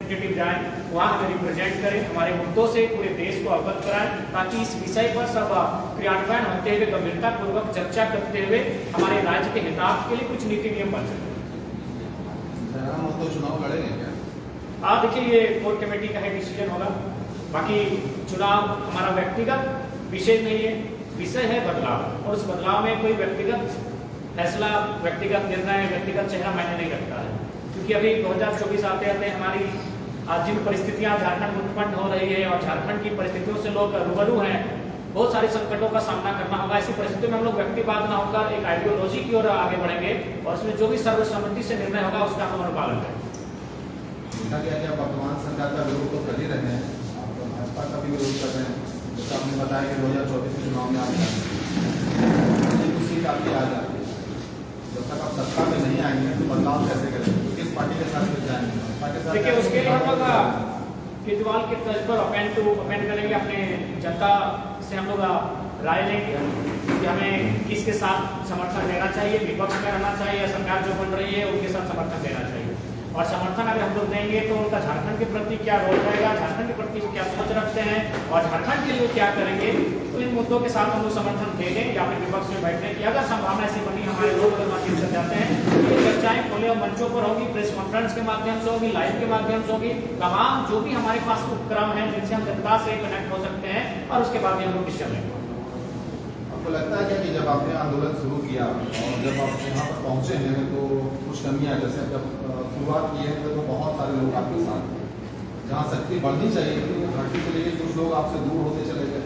Representative जाएं, वहाँ हमें रिप्रेजेंट करें, हमारे मुद्दों से पूरे देश को अवगत कराएं, ताकि इस विषय पर सब क्रियान्वयन होते हुए गंभीरता पूर्वक चर्चा करते हुए हमारे राज्य के हितार्थ के लिए कुछ नीति नियम बन सके। तो चुनाव लड़ेंगे क्या? आप देखिए, ये कोर कमेटी का है डिसीजन होगा। बाकी चुनाव हमारा व्यक्तिगत विषय नहीं है, विषय है बदलाव, और उस बदलाव में कोई व्यक्तिगत फैसला, व्यक्तिगत निर्णय, व्यक्तिगत चेहरा मायने नहीं रखता है। क्योंकि अभी 2024 आते आते हमारी जिन परिस्थितियां झारखंड में उत्पन्न हो रही है और झारखंड की परिस्थितियों से लोग रूबरू हैं, बहुत सारे संकटों का सामना करना होगा। ऐसी परिस्थितियों में हम लोग व्यक्तिवाद न होकर एक आइडियोलॉजी की ओर आगे बढ़ेंगे और उसमें जो भी सर्वसम्मति से निर्णय होगा उसका हम अनुपालन करेंगे। देखा गया कि आप वर्तमान सरकार का विरोध तो कर ही रहे हैं, आप भाजपा का भी विरोध कर रहे हैं। जैसे आपने बताया कि 2024 के चुनाव में आप कुछ सीट आपकी आ जाती है, जब तक आप सत्ता में नहीं आएंगे तो बदलाव कैसे करेंगे? तो किस पार्टी के साथ मिल जाएंगे? देखिए, उसके लिए हम लोग केजरीवाल के तर्ज पर अपेंड करेंगे, अपने जनता से हम लोग राय लेंगे कि हमें किसके साथ समर्थन देना चाहिए, विपक्ष में रहना चाहिए या सरकार जो बन रही है उनके साथ समर्थन देना चाहिए। और समर्थन अगर हम लोग देंगे तो उनका झारखंड के प्रति क्या रोल रहेगा, झारखंड के प्रति वो क्या सोच रखते हैं और झारखंड के लिए क्या करेंगे, तो इन मुद्दों के साथ हम लोग समर्थन देंगे या फिर विपक्ष में बैठने की अगर संभावना ऐसी बनी, हमारे लोग अगर माध्यम से जाते हैं, ये चर्चाएं खुले मंचों पर होगी, प्रेस कॉन्फ्रेंस के माध्यम से होगी, लाइव के माध्यम से होगी, तमाम जो भी हमारे पास उपक्रम है जिनसे हम जनता से कनेक्ट हो सकते हैं, और उसके बाद हम लोग डिसीजन लेंगे। आपको लगता है क्या कि जब आपने आंदोलन शुरू किया और जब आप यहाँ पर पहुँचे हैं तो कुछ कमियाँ, जैसे जब शुरुआत की है तो बहुत सारे लोग आपके साथ थे, जहाँ शक्ति बढ़नी चाहिए थी तो घाटी को लेकर कुछ लोग आपसे दूर होते चले गए,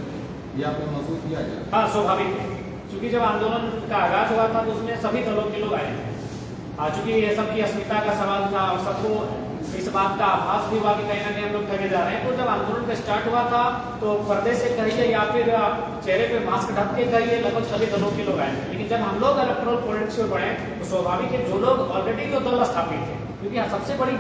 ये आपने महसूस किया क्या? हाँ, स्वाभाविक है, क्योंकि जब आंदोलन का आगाज हुआ था तो उसमें सभी दलों के लोग आए थे। चूंकि ये सबकी अस्मिता का सवाल था और सबको इस बात का आभास भी हुआ कि कहीं ना कहीं हम लोग ठगे जा रहे हैं, तो जब आंदोलन का स्टार्ट हुआ था तो पर्दे से कहिए या फिर चेहरे पे मास्क ढक के कहिए, लगभग सभी दलों के लोग आए थे। लेकिन जब हम लोग इलेक्टोरल पॉलिटिक्स में बढ़े तो स्वाभाविक है, जो लोग ऑलरेडी जो दल स्थापित थे, क्योंकि सबसे बड़ी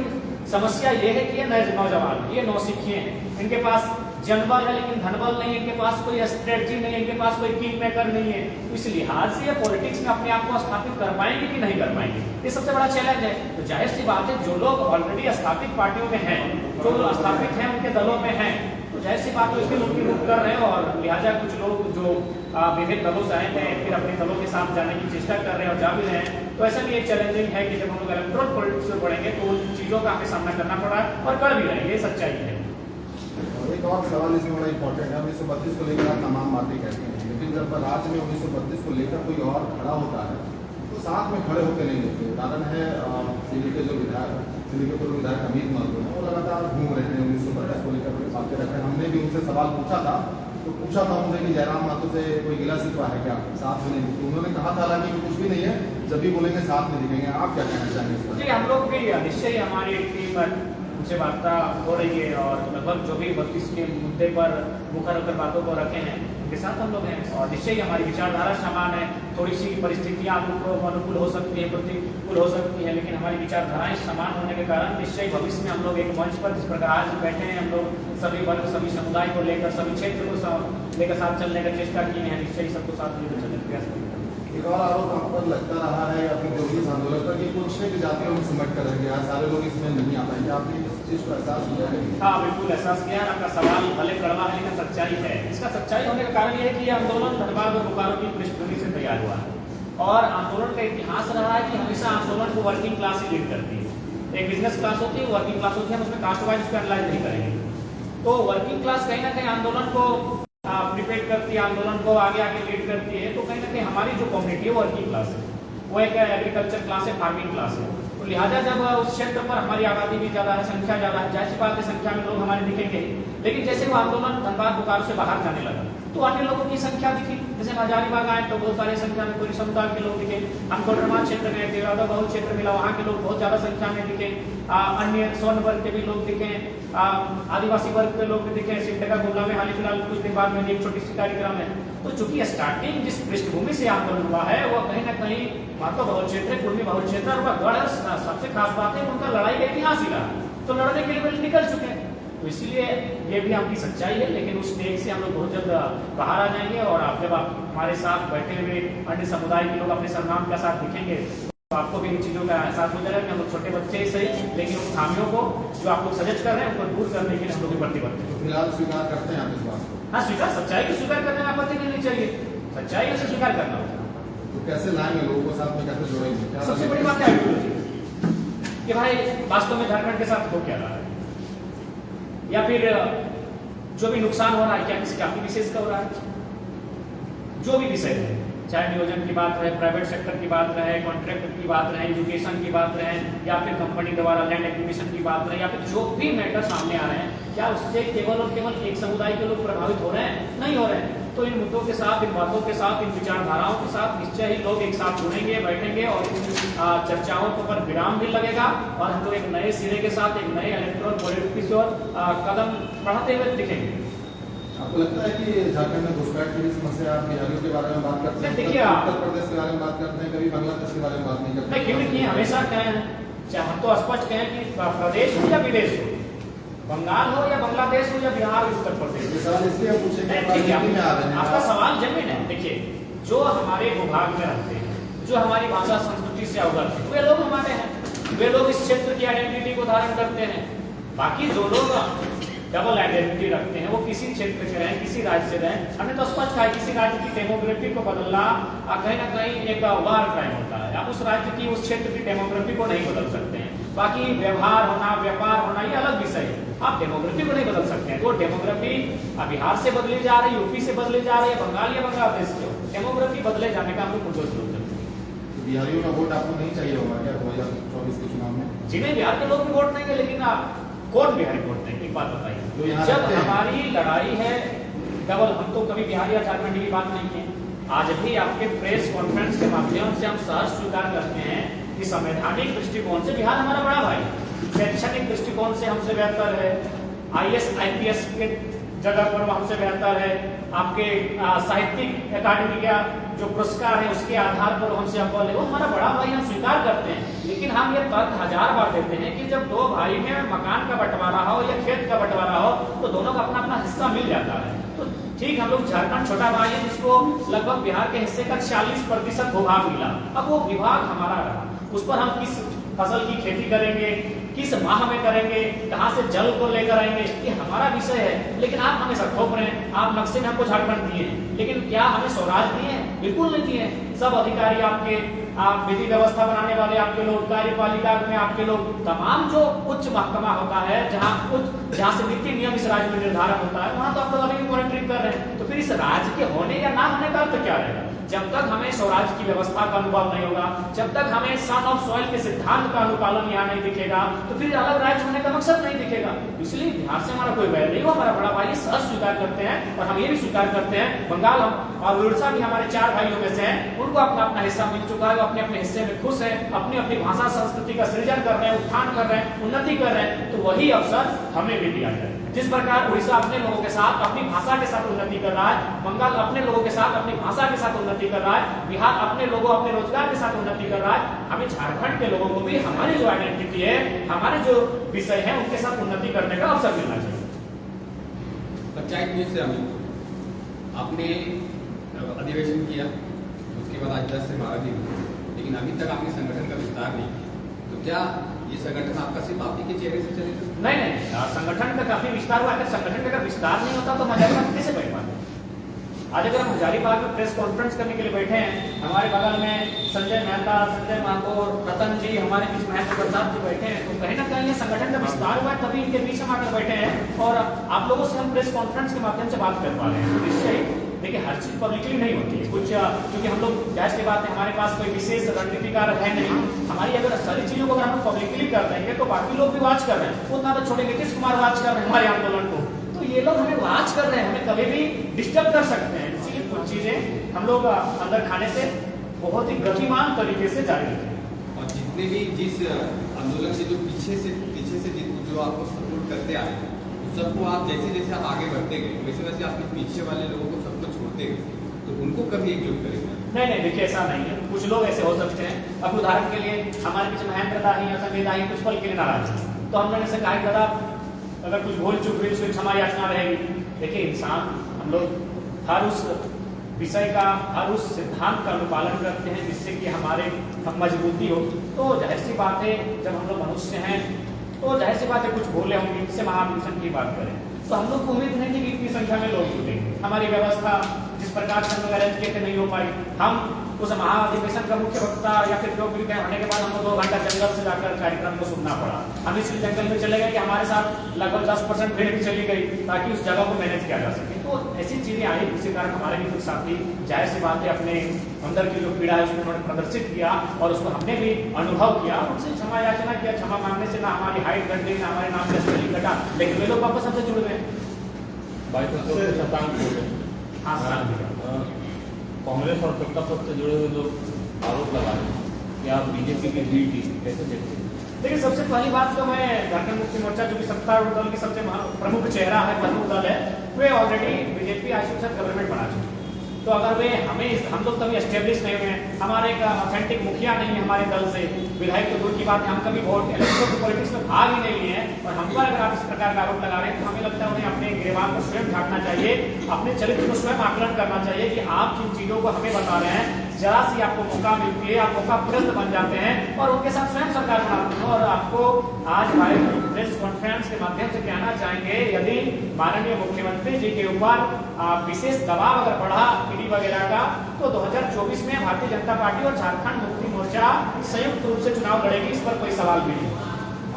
समस्या ये है कि ये नए नौजवान, ये नौसिखिए हैं, इनके पास जनबल है लेकिन धनबल नहीं है, इनके पास कोई स्ट्रेटजी नहीं है, इनके पास कोई किंग मेकर नहीं है। तो इस लिहाज से ये पॉलिटिक्स में अपने आप को स्थापित कर पाएंगे कि नहीं कर पाएंगे, ये सबसे बड़ा चैलेंज है। तो जाहिर सी बात है, जो लोग ऑलरेडी स्थापित पार्टियों में हैं, जो स्थापित हैं उनके दलों में हैं, तो जाहिर सी बात है उसकी उनकी रुख कर रहे हैं, और लिहाजा कुछ लोग जो विभिन्न दलों से आए थे फिर अपने दलों के साथ जाने की चेष्टा कर रहे हैं और जा भी रहे हैं। तो ऐसा भी एक चैलेंजिंग है कि जब हम लोग इलेक्टोरल पॉलिटिक्स में बढ़ेंगे तो उन चीजों का हमें सामना करना पड़ा है और कर भी रहे हैं, ये सच्चाई है। एक और सवाल इसमें बड़ा इंपॉर्टेंट है, 1932 को लेकर आप तमाम बातें कहते हैं, लेकिन जब राज्य में 1932 को लेकर कोई और खड़ा होता है तो साथ में खड़े होकर नहीं होते। उदाहरण है दिल्ली के जो विधायक, दिल्ली के पूर्व विधायक अमित महतो हैं, वो लगातार घूम रहे हैं 1932 को लेकर बातें रख रहे हैं। हमने भी उनसे सवाल पूछा था उनसे कि जयराम महतो से कोई गिला शिकवा है क्या, साथ में नहीं, तो उन्होंने कहा था हालांकि कुछ भी नहीं है, जब भी बोलेंगे साथ में दिखेंगे। आप क्या कहना चाहेंगे? जी, हम लोग भी निश्चय हमारी टीम उनसे वार्ता हो रही है और लगभग जो भी 32 के मुद्दे पर मुखर होकर बातों को रखे हैं उनके साथ हम लोग हैं, और निश्चय ही हमारी विचारधारा समान है। थोड़ी सी परिस्थितियां अनुकूल हो सकती है, प्रतिकूल हो सकती है, लेकिन हमारी विचारधाराएं समान होने के कारण निश्चय भविष्य में हम लोग एक मंच पर जिस प्रकार आज बैठे हैं, हम लोग सभी वर्ग, सभी समुदाय को लेकर, सभी क्षेत्र को लेकर साथ चलने का चेष्टा की है, निश्चय सबको साथ लेकर चलने का प्रयास करेंगे। एक और आरोप आप पर लगता रहा है या फिर जो भी आंदोलन पर कि कुछ भी जातियों में सिमट कर रह गया, सारे लोग इसमें नहीं आ पाएंगे, आपने इस चीज को एहसास किया है? हाँ, बिल्कुल एहसास किया। आपका सवाल भले कड़वा है लेकिन सच्चाई है। इसका सच्चाई होने का कारण यह है कि यह आंदोलन धनबाद और बोकारो की पृष्ठभूमि से तैयार हुआ है, और आंदोलन का इतिहास रहा है कि हमेशा आंदोलन को वर्किंग क्लास ही लीड करती है। एक बिजनेस क्लास होती है, वर्किंग क्लास होती है, हम उसमें कास्ट वाइज उसको एनालाइज नहीं करेंगे। तो वर्किंग क्लास कहीं ना कहीं आंदोलन को प्रिपेयर करती है, आंदोलन को आगे आगे लीड करती है। तो कहीं ना कहीं हमारी जो कम्युनिटी है वर्किंग क्लास है, वो एक एग्रीकल्चर क्लास है, फार्मिंग क्लास है। तो लिहाजा जब उस क्षेत्र पर हमारी आबादी भी ज़्यादा है, संख्या ज़्यादा है, जाहिर सी बात है संख्या में लोग हमारे दिखेंगे। लेकिन जैसे वो आंदोलन धनबाद बोकारो से बाहर जाने लगा तो अन्य लोगों की संख्या दिखी, जैसे हजारीबाग आए तो बहुत सारी संख्या में पूरी समुदाय के लोग दिखे। हम कोडरमा क्षेत्र में देवरादा बहुत क्षेत्र मिला, वहाँ के लोग बहुत ज़्यादा संख्या में दिखे। अन्य स्वर्ण वर्ग के भी लोग दिखे, आदिवासी वर्ग के लोग भी दिखे। सिमडेगा गुमला में हाल ही फिलहाल कुछ दिन बाद में एक छोटी सी कार्यक्रम है। तो चूंकि स्टार्टिंग जिस पृष्ठभूमि से आंदोलन हुआ है वो कहीं ना कहीं महत्व बहुल क्षेत्र, कुर्मी बहुल क्षेत्र, और गढ़ सबसे खास बात है उनका लड़ाई का इतिहास ही रहा, तो लड़ने के लिए निकल चुके हैं। तो इसलिए ये भी आपकी सच्चाई है, लेकिन उस स्टेज से हम लोग बहुत जल्द बाहर आ जाएंगे, और आप जब आप हमारे साथ बैठे हुए अन्य समुदाय के लोग अपने सरनाम के साथ दिखेंगे तो आपको भी इन चीज़ों का एहसास हो जाएगा कि हम लोग छोटे बच्चे ही सही, लेकिन उन खामियों को जो आप लोग सजेस्ट कर रहे हैं उनको दूर करने के लिए हम लोग प्रतिबद्ध हैं। तो फिलहाल स्वीकार करते हैं आप इस बात को? हाँ, स्वीकार, सच्चाई को स्वीकार करने में आपत्ति नहीं चाहिए, सच्चाई से स्वीकार करना होगा। तो कैसे लाएंगे लोगों को साथ में, कैसे जोड़ेंगे? क्या सबसे बड़ी बात है आइडियोलॉजी कि भाई वास्तव में झारखंड के साथ हो क्या रहा है, या फिर जो भी नुकसान हो रहा है क्या किसी जाति विशेष का हो रहा है। जो भी विषय है, चाहे नियोजन की बात रहे, प्राइवेट सेक्टर की बात रहे, कॉन्ट्रैक्ट की बात रहे, एजुकेशन की बात रहे, या फिर कंपनी द्वारा लैंड एक्विजिशन की बात रहे, या फिर जो भी मैटर सामने आ रहे हैं, क्या उससे केवल और केवल एक समुदाय के लोग प्रभावित हो रहे हैं? नहीं हो रहे हैं। तो इन मुद्दों के साथ, इन बातों के साथ, इन विचारधाराओं के साथ निश्चय ही लोग एक साथ जुड़ेंगे, बैठेंगे और इन चर्चाओं के ऊपर विराम भी लगेगा और हम लोग एक नए सिरे के साथ एक नए इलेक्ट्रल पॉलिटिक्स की ओर कदम बढ़ाते हुए दिखेंगे। आपको लगता है कि झारखंड में घुसपैठ की भी समस्या, बिहारियों के बारे में बात करते हैं, देखिए उत्तर प्रदेश के बारे में बात करते हैं, कभी बांग्लादेश के बारे में बात नहीं करते? नहीं, क्यों नहीं, हमेशा कहें, चाहे हम तो स्पष्ट कहें कि प्रदेश हो या विदेश हो, बंगाल हो या बांग्लादेश हो या बिहार, उत्तर प्रदेश। ये सवाल इसलिए पूछे कि राजनीति में आ रहे हैं। आपका सवाल जमीन है। देखिए, जो हमारे भूभाग में रहते हैं, जो हमारी भाषा संस्कृति से अवगत है, वे लोग हमारे हैं, वे लोग इस क्षेत्र की आइडेंटिटी को धारण करते हैं। बाकी जो लोग डबल आइडेंटिटी रखते हैं वो किसी क्षेत्र के रहें, किसी राज्य से रहें, हमने तो स्पष्ट कहा किसी राज्य की डेमोग्राफी को बदलना कहीं ना कहीं एक वार क्राइम होता है। आप उस राज्य की, उस क्षेत्र की डेमोग्राफी को नहीं बदल सकते हैं। बाकी व्यवहार होना, व्यापार होना, ये अलग विषय है, आप डेमोग्राफी को नहीं बदल सकते हैं। तो डेमोग्राफी बिहार से बदली जा रही है, यूपी से बदली जा रही है, बंगाल या बांग्लादेश से, डेमोग्राफी बदले जाने का हमको कोई जरूरत नहीं। बिहारियों का वोट आपको नहीं चाहिए होगा क्या 2024 के चुनाव में? जी नहीं, बिहार के लोग भी वोट देंगे, लेकिन कौन बिहारी वोट देंगे? एक बात बताइए, जब हमारी लड़ाई है डबल, हम तो कभी बिहार या झारखंड की बात नहीं की, आज भी आपके प्रेस कॉन्फ्रेंस के माध्यम से हम सहज स्वीकार करते हैं कि संवैधानिक दृष्टिकोण से बिहार हमारा बड़ा भाई, शैक्षणिक दृष्टिकोण से हमसे बेहतर है, IAS IPS के जगह पर वो हमसे बेहतर है, आपके साहित्यिक अकादमी का जो पुरस्कार है उसके आधार पर हमसे अव्वल है, वो हमारा बड़ा भाई, हम स्वीकार करते हैं। लेकिन हम ये तर्क 1000 बार देते हैं कि जब दो भाई में मकान का बंटवारा हो या खेत का बंटवारा हो तो दोनों का अपना अपना हिस्सा मिल जाता है। तो ठीक, हम लोग झारखंड छोटा भाई है जिसको लगभग बिहार के हिस्से का 40% भूभाग मिला, अब वो विभाग हमारा रहा, उस पर हम किस फसल की खेती करेंगे, किस माह में करेंगे, कहां से जल को लेकर आएंगे, ये हमारा विषय है। लेकिन आप हमें थोप रहे हैं, आप नक्शे में हमको झारखंड दिए हैं, लेकिन क्या हमें स्वराज दिए हैं? बिल्कुल नहीं दिए। सब अधिकारी आपके, आप विधि व्यवस्था बनाने वाले आपके लोग, कार्यपालिका में आपके लोग, तमाम जो उच्च महकमा होता है जहाँ से नीति नियम इस राज्य में निर्धारण होता है, वहां तो आप लोग अभी भी मॉनिटरिंग कर रहे हैं। तो फिर इस राज्य के होने या ना होने का अर्थ क्या रहेगा? जब तक हमें स्वराज की व्यवस्था का अनुभव नहीं होगा, जब तक हमें सन ऑफ सॉइल के सिद्धांत का अनुपालन यहाँ नहीं दिखेगा, तो फिर अलग राज्य होने का मकसद नहीं दिखेगा। इसलिए बिहार से हमारा कोई वैर नहीं, वो हमारा बड़ा भाई, सहज स्वीकार करते हैं। और हम ये भी स्वीकार करते हैं, बंगाल और उड़ीसा भी हमारे 4 भाइयों में से हैं, उनको अपना अपना हिस्सा मिल चुका है, वो अपने अपने हिस्से में खुश है, अपनी अपनी भाषा संस्कृति का सृजन कर रहे हैं, उत्थान कर रहे हैं, उन्नति कर रहे हैं। तो वही अवसर हमें भी दिया जाए। जिस प्रकार उड़ीसा अपने लोगों के साथ अपनी भाषा के साथ उन्नति कर रहा है, बंगाल अपने लोगों के साथ अपनी भाषा के साथ उन्नति कर रहा है, बिहार अपने लोगों अपने रोजगार के साथ उन्नति कर रहा है, हमें झारखंड के लोगों को भी हमारी जो आइडेंटिटी है, हमारे जो विषय है, उनके साथ उन्नति करने का अवसर मिलना चाहिए। पंचायत न्यूज से आपने अधिवेशन किया, उसके बाद आज 10 से 12 दिन, लेकिन अभी तक आपने संगठन का विस्तार नहीं किया, तो क्या ये संगठन आपका सिर्फ आप ही के चेहरे से चलेगा? नहीं, संगठन का काफी विस्तार हुआ। अगर संगठन का विस्तार नहीं होता तो हजारीबाग कैसे बैठ पाते? आज अगर हम हजारीबाग में प्रेस कॉन्फ्रेंस करने के लिए बैठे हैं, हमारे बगल में संजय मेहता, संजय माथुर, रतन जी, हमारे बीच महेंद्र प्रसाद जी बैठे हैं, तो कहीं ना कहीं ये संगठन का विस्तार हुआ है, तभी इनके बीच हम आकर बैठे हैं और आप लोगों से हम प्रेस कॉन्फ्रेंस के माध्यम से बात कर पा रहे हैं। तो निश्चय ही देखिए, हर चीज पब्लिकली नहीं होती है, कुछ क्योंकि हम लोग जाहिर सी बात है, हमारे पास कोई विशेष रणनीतिकार है नहीं। हमारी अगर सारी चीजों को अगर हम पब्लिकली कर देंगे तो बाकी लोग भी वॉच कर रहे हैं, उतना तो छोटे नीतीश कुमार वॉच कर रहे हैं हमारे आंदोलन को, तो ये लोग हमें वॉच कर रहे हैं, हमें कभी भी डिस्टर्ब कर सकते हैं। इसीलिए कुछ चीजें हम लोग अंदर खाने से बहुत ही गतिमान तरीके से जारी रखें। और जितने भी जिस आंदोलन से जो पीछे से जो आपको सपोर्ट करते आए हैं, सबको आप जैसे जैसे आप आगे बढ़ते गए, वैसे वैसे आपके पीछे वाले लोगों को सबको छोड़ते गए, तो उनको कभी एकजुट करेंगे? नहीं, देखिए ऐसा नहीं है, कुछ लोग ऐसे हो सकते हैं। अब उदाहरण के लिए हमारे बीच महेंद्र दाही या संजय दाही कुछ पल के लिए नाराज है, तो हम लोगों से कहा दादा अगर कुछ भूल चूक हुई उसकी क्षमा याचना रहेगी। देखिए इंसान, हम लोग हर उस विषय का हर उस सिद्धांत का अनुपालन करते हैं जिससे कि हमारे मजबूती हो। तो जाहिर सी बात है, जब हम लोग मनुष्य हैं तो जाहिर सी बात है कुछ भूले होंगे। जैसे महाधिवेशन की बात करें तो हम लोग को उम्मीद नहीं थी कि इतनी संख्या में लोग जुटेंगे। हमारी व्यवस्था जिस प्रकार से हम लोग अरेंज किए थे नहीं हो पाई। हम उस महाधिवेशन का मुख्य वक्ता या फिर जो भी होने के बाद हमको 2 घंटा जंगल से जाकर कार्यक्रम को सुनना पड़ा। हम इसलिए जंगल में चले गए कि हमारे साथ लगभग 10% भीड़ भी चली गई ताकि उस जगह को मैनेज किया जा सके। तो ऐसी चीजें आई जिसके कारण हमारे भी कुछ साथी जाहिर सी बात है अपने अंदर की जो पीड़ा है उसको उन्होंने प्रदर्शित किया और उसको हमने भी अनुभव किया। उनसे क्षमा याचना किया। क्षमा मांगने से ना हमारी हाइट घट गई ना हमारे नाम का स्पेलिंग घटा, लेकिन वे लोग वापस हमसे जुड़ गए। कांग्रेस और सत्ता पक्ष से जुड़े हुए लोग आरोप लगा रहे हैं कि आप बीजेपी की बी टीम कैसे देखते हैं? देखिए, सबसे पहली बात तो मैं झारखंड मुक्ति मोर्चा जो कि सत्तारूढ़ दल की सबसे प्रमुख चेहरा है, प्रमुख दल है, वे ऑलरेडी बीजेपी आइसोलेशन गवर्नमेंट बना चुके हैं। तो अगर वे हम लोग कभी एस्टेब्लिश नहीं हुए, हमारे एक ऑथेंटिक मुखिया नहीं है हमारे दल से, विधायक तो दूर की बात है, हम कभी वोट इलेक्शन पॉलिटिक्स में भाग ही नहीं लिए हैं और हम पर अगर आप इस प्रकार का आरोप लगा रहे हैं तो हमें लगता है उन्हें अपने गिरबान को स्वयं ढांकना चाहिए, अपने चरित्र को स्वयं आकलन करना चाहिए कि आप जिन चीजों को हमें बता रहे हैं, जरा सी आपको मौका मिलती है, आप मौका प्रस्त बन जाते हैं और उनके साथ स्वयं सरकार बनाते हैं। और आपको आज हमारे प्रेस कॉन्फ्रेंस के माध्यम से कहना चाहेंगे, यदि माननीय मुख्यमंत्री जी के ऊपर विशेष दबाव अगर बढ़ा ईडी वगैरह का, तो 2024 में भारतीय जनता पार्टी और झारखंड मुक्ति मोर्चा संयुक्त रूप से चुनाव लड़ेगी। इस पर कोई सवाल भी नहीं।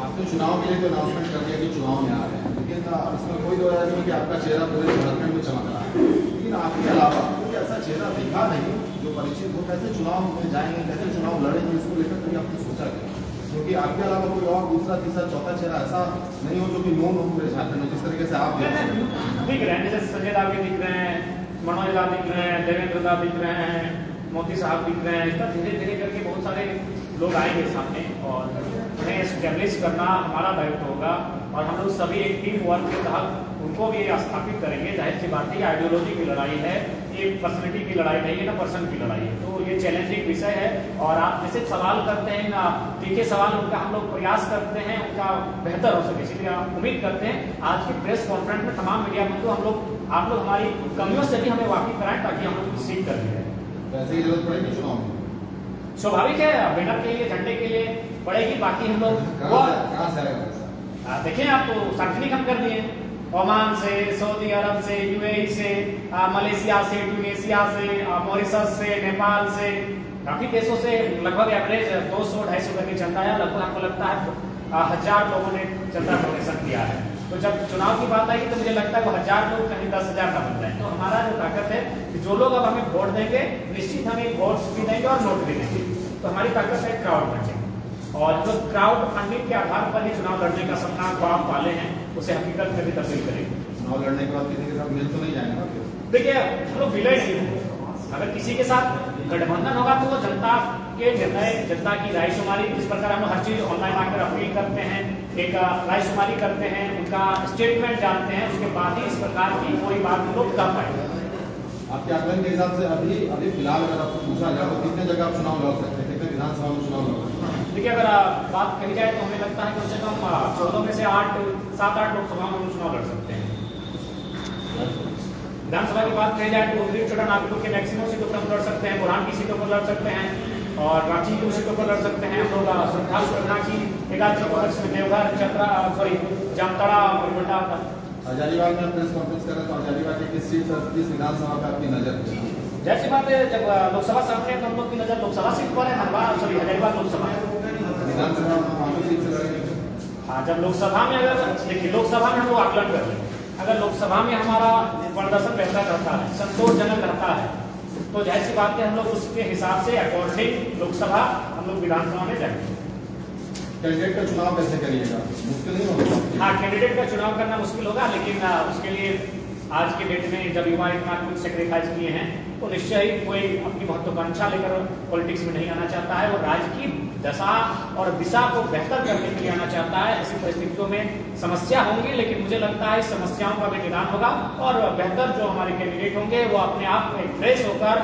आपने चुनाव के लिए तो अनाउंसमेंट कर दिया कि चुनाव में आ रहे हैं, लेकिन इसमें कोई दो राय नहीं कि आपका चेहरा पूरे झारखंड में चमक रहा है, लेकिन आपके अलावा कोई ऐसा चेहरा दिखा नहीं जो परिचित हो। कैसे चुनाव में जाएंगे, कैसे चुनाव लड़ेंगे, इसको लेकर कभी आपने सोचा क्या? क्योंकि आपके अलावा कोई और दूसरा तीसरा चौथा चेहरा ऐसा नहीं हो जो कि नोन हो पूरे झारखंड में, जिस तरीके से आप दिख रहे हैं। जैसे संजय दावी दिख रहे हैं, मनोज दा दिख रहे हैं, देवेंद्र दा दिख रहे हैं, मोदी साहब दिख रहे हैं। इसका धीरे धीरे करके बहुत सारे लोग आएंगे सामने और उन्हें एस्टेब्लिश करना हमारा दायित्व होगा और हम लोग सभी एक टीम वर्क के तहत उनको भी स्थापित करेंगे। जाहिर सी बात है, आइडियोलॉजी की लड़ाई है, ये पर्सनैलिटी की लड़ाई नहीं है ना पर्सन की लड़ाई है। तो ये चैलेंजिंग विषय है और आप जैसे सवाल करते हैं ना, तीखे सवाल उनका हम लोग प्रयास करते हैं उनका बेहतर हो सके, इसलिए आप उम्मीद करते हैं आज की प्रेस कॉन्फ्रेंस में तमाम मीडिया बंधु आप लोग हमारी कमियों से भी हमें वाकिफ कराएं ताकि हम लोग सीख कर लें। ऐसे की जरूरत पड़ेगी चुनाव में, स्वाभाविक है, बैनर के लिए झंडे के लिए पड़ेगी। बाकी हम लोग देखिए, आप तो सार्वजनिक हम कर दिए ओमान से, सऊदी अरब से, यूएई से, मलेशिया से, ट्यूनीशिया से, मॉरिशस से, नेपाल से, काफी देशों से लगभग एवरेज 200-250 करके चंदा है। लगभग हमको लगता है 1000 लोगों ने चंदा डोनेशन किया है। तो जब चुनाव की बात आएगी तो मुझे लगता है वो 1000 लोग कहीं 10,000 का बन जाए। तो हमारा जो ताकत है कि जो लोग अब हमें वोट देंगे निश्चित हमें वोट भी देंगे और नोट भी देंगे। तो हमारी ताकत है क्राउड फंडिंग और जो क्राउड फंडिंग के आधार पर ही चुनाव लड़ने का सपना ख्वाब वाले हैं उसे हकीकत में भी तब्दील करेंगे। चुनाव लड़ने के बाद किसी के साथ मिल तो नहीं जाएंगे ना? देखिए, हम लोग विलय नहीं होंगे। अगर किसी के साथ गठबंधन होगा तो वो जनता के निर्णय, जनता की रायशुमारी, जिस प्रकार हम हर चीज ऑनलाइन आकर अपील करते हैं, एक रायशुमारी करते हैं, उनका स्टेटमेंट जानते हैं, उसके बाद ही इस प्रकार की कोई बात हम लोग कर पाएंगे। आपके आकलन के हिसाब से अभी फिलहाल अगर आपसे पूछा जाए तो कितने जगह आप चुनाव लड़ सकते हैं, कितने विधानसभा में चुनाव लड़ सकते हैं? देखिए, अगर बात करी जाए तो हमें लगता है कम से कम 14 में से 7-8 लोकसभा में चुनाव लड़ सकते हैं। विधानसभा की बात कही जाए तो छोटा नागपुर के मैक्सिमम सीटों पर हम लड़ सकते हैं, बुरहान की सीटों पर लड़ सकते हैं और रांची की सीटों पर लड़ सकते हैं। हम लोग श्रद्धा की एकाध सीटों देवघर, चतरा, जामताड़ा और गोंडा। हजारीबाग में प्रेस कॉन्फ्रेंस कर रहे तो हजारीबाग की किस सीट पर, किस विधानसभा पर आपकी नजर है? जैसी बात है, जब लोकसभा सामने है तो हम लोग की नजर लोकसभा सीट पर है। हजारीबाग लोकसभा विधानसभा में कांग्रेस सीट से लड़ेंगे। हाँ, जब लोकसभा में अगर देखिए लोकसभा में हम लोग आकलन कर लें, अगर लोकसभा में हमारा प्रदर्शन बेहतर रहता है, संतोषजनक रहता है, तो जाहिर सी बात है हम लोग उसके हिसाब से अकॉर्डिंग लोकसभा हम लोग विधानसभा में जाएंगे। कैंडिडेट का चुनाव कैसे करिएगा? मुश्किल नहीं होगा? हाँ, कैंडिडेट का चुनाव करना मुश्किल होगा, लेकिन उसके लिए आज के डेट में जब युवा इतना कुछ सेक्रीफाइस किए हैं तो निश्चय ही कोई अपनी महत्वाकांक्षा लेकर पॉलिटिक्स में नहीं आना चाहता है और राज्य की दशा और दिशा को बेहतर करने के लिए आना चाहता है। ऐसी परिस्थितियों में समस्या होंगी, लेकिन मुझे लगता है इस समस्याओं का भी निदान होगा और बेहतर जो हमारे कैंडिडेट होंगे वो अपने आप में फ्रेश होकर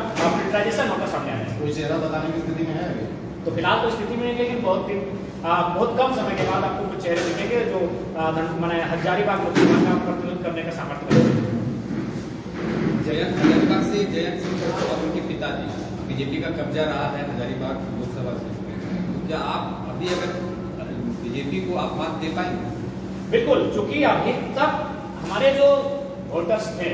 ट्रेडिशन होकर सामने आएंगे। कोई चेहरा बताने की स्थिति में है अभी? तो फिलहाल तो स्थिति में नहीं, लेकिन बहुत कम समय के बाद आपको कुछ चेहरे दिखेंगे जो मैंने हजारीबाग लोकसभा का प्रतिनिधित्व करने का सामर्थ्य। जयंत हजारीबाग से जयंत सिंह और उनके पिताजी बीजेपी का कब्जा रहा है हजारीबाग लोकसभा से, तो क्या आप अभी अगर बीजेपी को आप मात दे पाएंगे? बिल्कुल, चूंकि अभी तक हमारे जो वोटर्स थे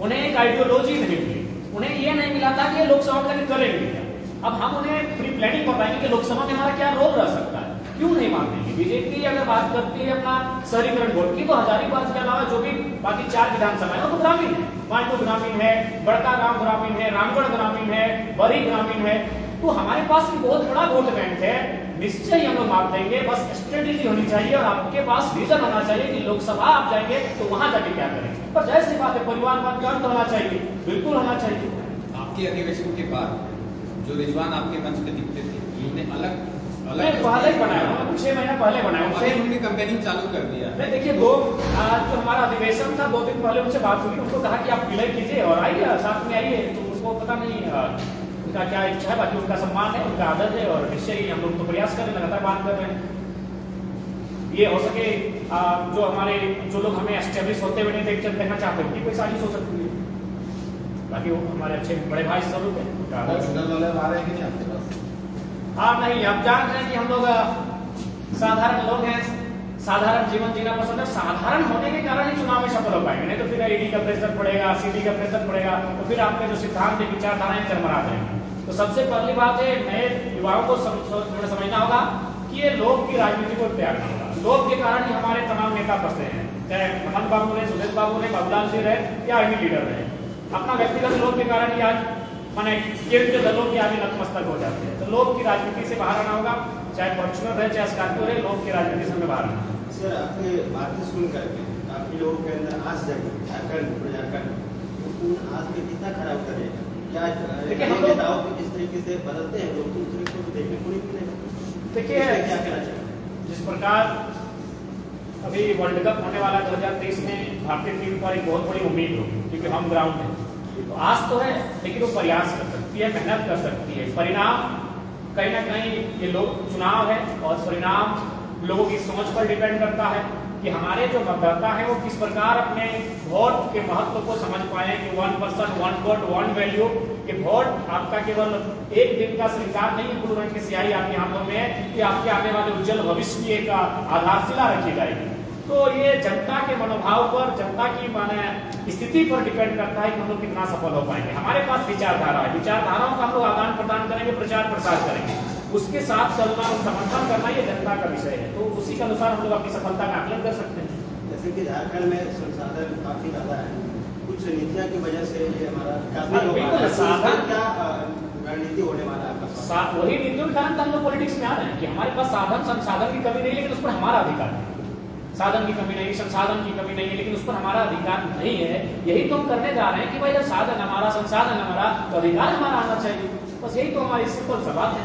उन्हें एक आइडियोलॉजी नहीं मिली, उन्हें ये नहीं मिला था कि ये लोकसभा में करेंगे क्या। अब हम उन्हें प्री प्लानिंग बताएंगे कि लोकसभा में हमारा क्या रोल रह सकता है, क्यों नहीं मानेंगे। बीजेपी अगर बात करती है अपना शहरीकरण वोट की, तो हजारीबाग के अलावा जो भी बाकी 4 विधानसभा है वो तो ग्रामीण है। मानपुर ग्रामीण है, बड़का गांव ग्रामीण है, रामगढ़ ग्रामीण है, बरी ग्रामीण है, तो हमारे पास भी बहुत बड़ा वोट बैंक है। निश्चय हम लोग माप देंगे, बस स्ट्रेटेजी होनी चाहिए और आपके पास विजन होना चाहिए कि लोकसभा आप जाएंगे तो वहां जाके क्या करेंगे। पर जाहिर सी बात है, परिवारवाद का अंत होना चाहिए, बिल्कुल होना चाहिए। आपके अधिवेशन के बाद जो रिजवान आपके मंच पे दिखते थे, उन्होंने अलग पहले ही बनाया, 6 महीना पहले बनाया, उन्होंने कैंपेनिंग चालू कर दिया। नहीं देखिए, जो हमारा अधिवेशन था 2 दिन पहले उनसे बात हुई, उनको कहा कि आप विलय कीजिए और आइए, साथ में आइए। तो उनको पता नहीं उनका क्या इच्छा है, बाकी उनका सम्मान है, उनका आदर है और निश्चय ही हम लोग तो प्रयास कर रहे हैं, लगातार बात कर रहे हैं। ये हो सके जो हमारे जो लोग हमें एस्टेब्लिश होते हुए नहीं देखना चाहते उनकी कोई साजिश हो सकती है, बाकी वो हमारे अच्छे बड़े भाई स्वरूप है। हाँ नहीं, आप जान रहे हैं कि हम लोग साधारण लोग हैं, साधारण जीवन जीना पसंद है। साधारण होने के कारण ही चुनाव में सफल हो पाएंगे, नहीं तो फिर ईडी का प्रेशर पड़ेगा, सीडी का प्रेशर पड़ेगा, तो फिर आपके जो सिद्धांत विचारधाराएं चरमरा जाएंगे। तो सबसे पहली बात है, नए युवाओं को समझना होगा कि ये लोभ की राजनीति को त्यागना होगा। लोभ के कारण ही हमारे तमाम नेता फंसे हैं, चाहे महंत बाबू रहे, सुरेश बाबू रहे, बाबूलाल जी रहे या अन्य लीडर रहे। अपना व्यक्तिगत लोभ के कारण ही आज माने केंद्रीय दलों के आगे नतमस्तक हो जाते हैं। तो लोभ की राजनीति से बाहर आना होगा, चाहे फॉर्चुनर रहे चाहे स्कॉर्पियो रहे, लोभ की राजनीति से हमें बाहर आना। सर, आपने बातें सुन करके आपके लोगों के अंदर आस जगी, झारखंड आज में कितना खराब करेगा? क्या देखिए, हम लोग इस तरीके से बदलते हैं लोग, दूसरे को देखने को नहीं मिलेगा। देखिए, क्या कहना चाहिए? जिस प्रकार अभी वर्ल्ड कप होने वाला 2023 में भारतीय टीम पर एक बहुत बड़ी उम्मीद होगी, क्योंकि हम ग्राउंड है, तो आज तो है, लेकिन वो प्रयास कर सकती है, मेहनत कर सकती है। परिणाम कहीं ना कहीं ये लोग चुनाव है और परिणाम लोगों की सोच पर डिपेंड करता है कि हमारे जो मतदाता है वो किस प्रकार अपने वोट के महत्व को समझ पाए कि 1 पर्सन 1 वोट 1 वैल्यू। कि वोट आपका केवल एक दिन का श्रृंगार नहीं है, पूर्ण रंग की स्याही आपके हाथों में है कि आपके आने वाले उज्जवल भविष्य की एक आधारशिला रखी जाएगी। तो ये जनता के मनोभाव पर, जनता की माने स्थिति पर डिपेंड करता है कि हम लोग कितना सफल हो पाएंगे। हमारे पास विचारधारा है, विचारधाराओं का हम लोग आदान प्रदान करेंगे, प्रचार प्रसार करेंगे, उसके साथ चलना और समर्थन करना ये जनता का विषय है। तो उसी के अनुसार हम लोग अपनी सफलता का आकलन कर सकते हैं। जैसे कि झारखंड में संसाधन काफी ज्यादा है, कुछ नीतियां की वजह से ये हमारा काफी साधन क्या रणनीति होने वाला है? वही नीतियों के कारण हम लोग पॉलिटिक्स में आ रहे हैं कि हमारे पास साधन संसाधन की कमी नहीं, लेकिन उस पर हमारा अधिकार है। साधन की कमी नहीं, संसाधन की कमी नहीं है, लेकिन उस पर हमारा अधिकार नहीं है। यही तो हम करने जा रहे हैं कि भाई जब साधन हमारा, संसाधन हमारा, तो अधिकार हमारा आना चाहिए। बस यही तो हमारी सिंपल सा बात है।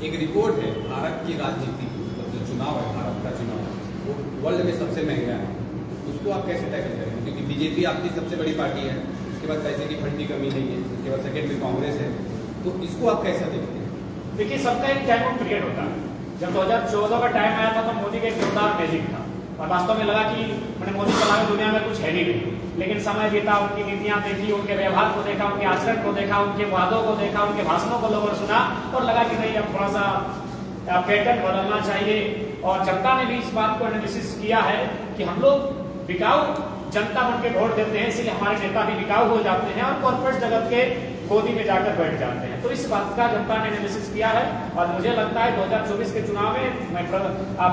एक रिपोर्ट है, भारत की राजनीति मतलब जो चुनाव है, भारत का चुनाव वो वर्ल्ड में सबसे महंगा है। उसको आप कैसे टैकल करेंगे? क्योंकि बीजेपी आपकी सबसे बड़ी पार्टी है, उसके बाद पैसे की फंड की कमी नहीं है, उसके बाद सेकेंड में कांग्रेस है, तो इसको आप कैसे देखते हैं? देखिए, सबका एक टाइम ऑफ पीरियड होता है। जब 2014 का टाइम आया था तो मोदी का एक जोरदार मैजिक था और वास्तव में लगा कि मैंने मोदी के अलावा दुनिया में कुछ है ही नहीं। लेकिन समय बीता, उनकी नीतियां देखी, उनके व्यवहार को देखा, उनके आचरण को देखा, उनके वादों को देखा, उनके भाषणों को लोगों ने सुना और लगा कि नहीं, अब थोड़ा सा पैटर्न बदलना चाहिए। और जनता ने भी इस बात को एनालिसिस किया है कि हम लोग बिकाऊ जनता बन के वोट देते हैं, इसलिए हमारे नेता भी बिकाऊ हो जाते हैं और कॉर्पोरेट जगत के गोदी में जाकर बैठ जाते हैं। तो इस बात का जनता ने एनालिसिस किया है और मुझे लगता है 2024 के चुनाव में मैं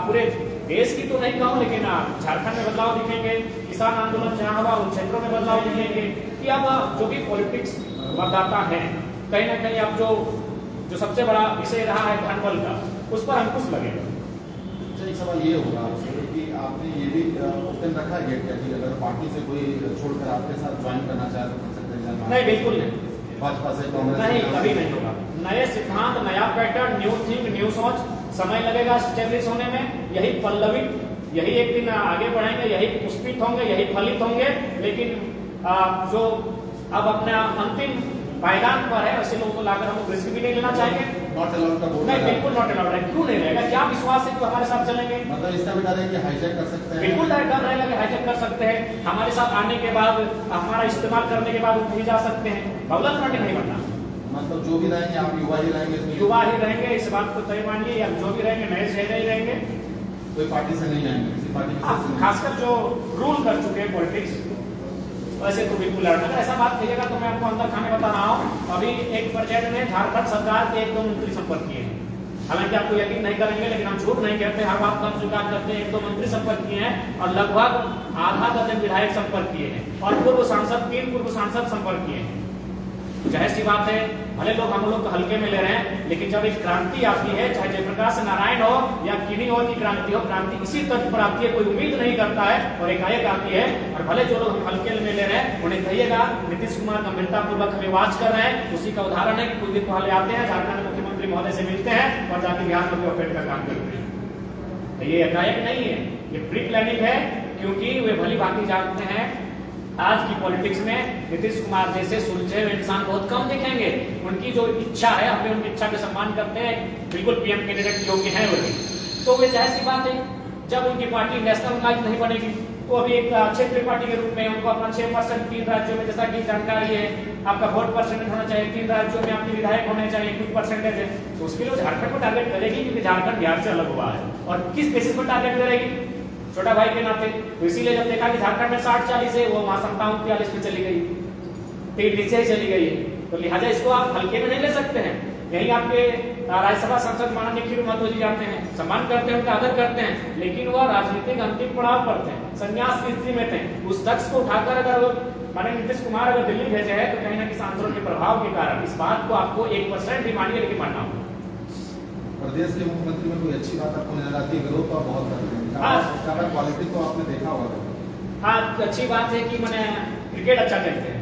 पूरे देश की तो नहीं कहूँ, लेकिन झारखंड में बदलाव दिखेंगे, किसान आंदोलन जहाँ हुआ उन क्षेत्रों में बदलाव दिखेंगे कि अब जो भी पॉलिटिक्स मतदाता है, कहीं ना कहीं अब जो सबसे बड़ा विषय रहा है धनबल का, उस पर अंकुश लगेगा। एक सवाल ये होगा कि आपने ये भी ओपन रखा है कि अगर पार्टी से कोई छोड़कर आपके साथ ज्वाइन करना चाहे तो कर सकते हैं? नहीं, बिल्कुल नहीं, भाजपा से कांग्रेस नहीं, कभी नहीं होगा। नए सिद्धांत, नया पैटर्न, न्यू थिंक, न्यू सोच, समय लगेगा स्टेब्लिश होने में। यही पल्लवी, यही एक दिन आगे बढ़ेंगे, यही पुष्पित होंगे, यही फलित होंगे। लेकिन जो अब अपना अंतिम पायदान पर है, ऐसे लोगों को लाकर हम रिस्क भी नहीं लेना चाहेंगे नॉट अलाउड का बोर्ड नहीं, बिल्कुल नॉट अलाउड है। क्यों नहीं रहेगा? क्या विश्वास है कि हमारे साथ चलेंगे? मतलब इसका भी डर है कि हाईजैक कर सकते हैं। बिल्कुल डर रहेगा कि हाईजैक कर सकते हैं, हमारे साथ आने के बाद हमारा इस्तेमाल करने के बाद वो कहीं जा सकते हैं। बाबूलाल मराठी नहीं बनना। मतलब जो भी रहेंगे आप युवा ही रहेंगे इसमें? युवा ही रहेंगे, इस बात को तय मानिए। या जो भी रहेंगे नए चेहरे ही रहेंगे, कोई पार्टी से नहीं आएंगे, किसी पार्टी में से नहीं। खासकर जो रूल कर चुके हैं पॉलिटिक्स, वैसे तो बिल्कुल लड़ना। अगर ऐसा बात कहिएगा तो मैं आपको अंदर खाने बता रहा हूँ, अभी एक प्रोजेक्ट में झारखंड सरकार के 1-2 मंत्री संपर्क किए हैं। हालांकि आपको यकीन नहीं करेंगे, लेकिन हम झूठ नहीं कहते, हर बात को हम स्वीकार करते हैं। 1-2 मंत्री संपर्क किए हैं और लगभग आधा दर्जन विधायक संपर्क किए हैं और पूर्व सांसद 3 पूर्व सांसद संपर्क किए हैं। जाहिर सी बात है, भले लोग हम लोग हल्के में ले रहे हैं, लेकिन जब एक क्रांति आती है, चाहे जयप्रकाश नारायण हो या किन्हीं और की क्रांति हो, क्रांति इसी तर्ज पर आती है, कोई उम्मीद नहीं करता है और एकाएक आती है। और भले जो लोग हम हल्के में ले रहे हैं, उन्हें कहिएगा नीतीश कुमार गंभीरता पूर्वक हमें वाच कर रहे हैं। उसी का उदाहरण है कि कुछ दिन पहले आते हैं, झारखंड मुख्यमंत्री महोदय से मिलते हैं और जाके बिहार में ऑपरेट का काम करते हैं। तो ये एकाएक नहीं है, ये प्री प्लानिंग है, क्योंकि वे भली भांति जानते हैं आज की पॉलिटिक्स में नीतीश कुमार जैसे सुलझे हुए इंसान बहुत कम दिखेंगे। उनकी जो इच्छा है, हमें उनकी इच्छा का सम्मान करते हैं, बिल्कुल पीएम कैंडिडेट योग्य हैं वही। तो वे जाहिर सी बात है, जब उनकी पार्टी नेशनल ऑर्गेनाइज नहीं बनेगी तो अभी एक क्षेत्रीय पार्टी के रूप में उनको अपना 6% 3 राज्यों में, जैसा कि जानकारी है, आपका वोट परसेंटेज होना चाहिए, 3 राज्यों में आपके विधायक होने चाहिए, कुछ परसेंटेज है, तो उसके लिए झारखंड को टारगेट करेगी, क्योंकि झारखंड बिहार से अलग हुआ है। और किस बेसिस पर टारगेट करेगी? छोटा भाई के नाते। तो इसीलिए जब देखा कि झारखंड में 60-40 है, वो वहां 57-43 पे चली गई, 3 नीचे ही चली गई है, तो लिहाजा इसको आप हल्के में नहीं ले सकते हैं। यही आपके राज्यसभा सांसद माननीय खीरू महतो जी जाते हैं, सम्मान करते हैं, उनका आदर करते हैं, लेकिन वह राजनीतिक अंतिम पड़ाव पर थे, संन्यास की स्थिति में थे। उस शख्स को उठाकर अगर माननीय नीतीश कुमार अगर दिल्ली भेजे है, तो कहीं ना किसी आंदोलन के प्रभाव के कारण इस बात को आपको 1% भी मानिए, लेकिन मानना होगा। प्रदेश के मुख्यमंत्री में कोई अच्छी बात आपको नजर आती है? विरोध तो आप बहुत करते हैं, हाँ। क्वालिटी तो आपने देखा होगा। हाँ, अच्छी बात है कि मैंने क्रिकेट अच्छा खेलते हैं,